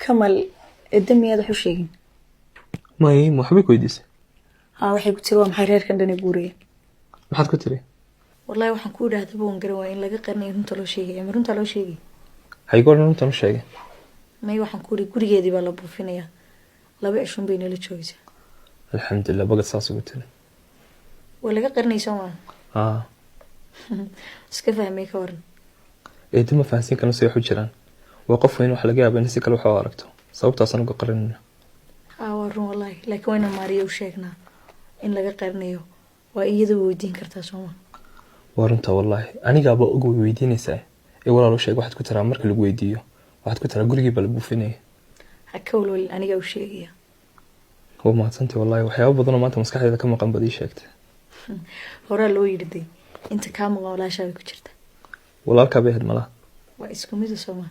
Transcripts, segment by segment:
كمال الدم يا ضحوش شيء. ما هي محبي كويس. waxay ku tiri waa maxay reerkan dhan guuriyay. maxaad ku tiri? wallahi waxaan ku dhaahday boon garan waa in laga qarnay runta loo sheegay ama runta loo sheegay. hay goor runta ma sheegay. may waxaan ku ri gurigeedii baa la buufinaya. laba cishun bay nala joogaysaa. alxamdulillah bagad saas ugu tiri. waa laga qarnay Soomaa. iska fahmay ka waran. eedima fahansin kana soo xujiraan. waa qof weyn wax laga yaabay in si kale wax u aragto. sababtaas aan uga qarinayna. warun wallahi laakiin wayna maariyo u sheegnaa in laga qarnayo waa iyada weydiin kartaa Soomaa. warunta wallahi aniga baa ugu weydiinaysaa ee walaalo sheeg waxaad ku taraa marka lagu weydiiyo waxaad ku taraa gurigii bal buufinay ha ka walwal aniga u sheegaya oo maantay wallahi waxyaabo badan oo maanta maskaxdeeda ka maqan badii sheegtay hore loo yirday inta ka maqan walaashaa ku jirta walaalka bay hadmala waa isku mid ah Soomaa.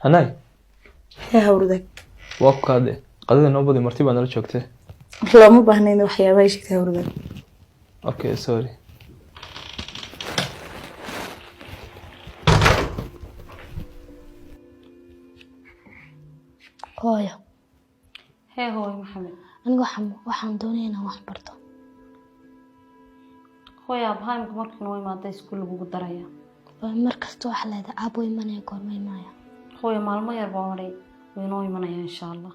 hanay hawrdag waa ku kaade qadada noo badi marti baa nala joogtay looma baahnayn waxyaabaha sheegtay hawrdag. okay sorry. hooyo hooyo maxamed aniga waxaan doonayaa wax barto. hooyo abhaamka markii noo imaaday iskuul lagu daraya markasta wax leedahay aabo imanaya goorma imanaya. hooyo maalmo yar baa maray way noo imanaya insha Allah.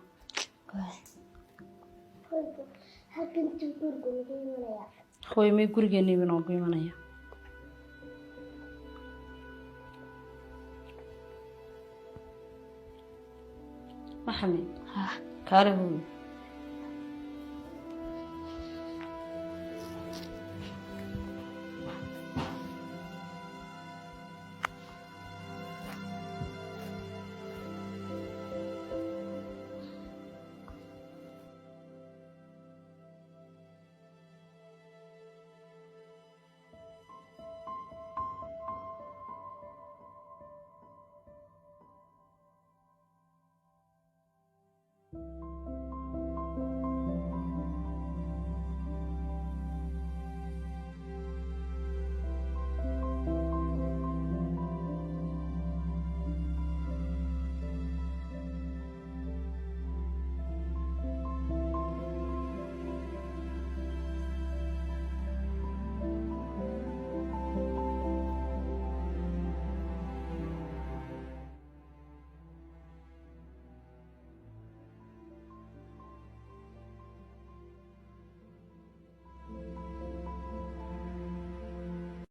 hooyo may gurigeena inoogu imanaya. maxamed kaale hooyo.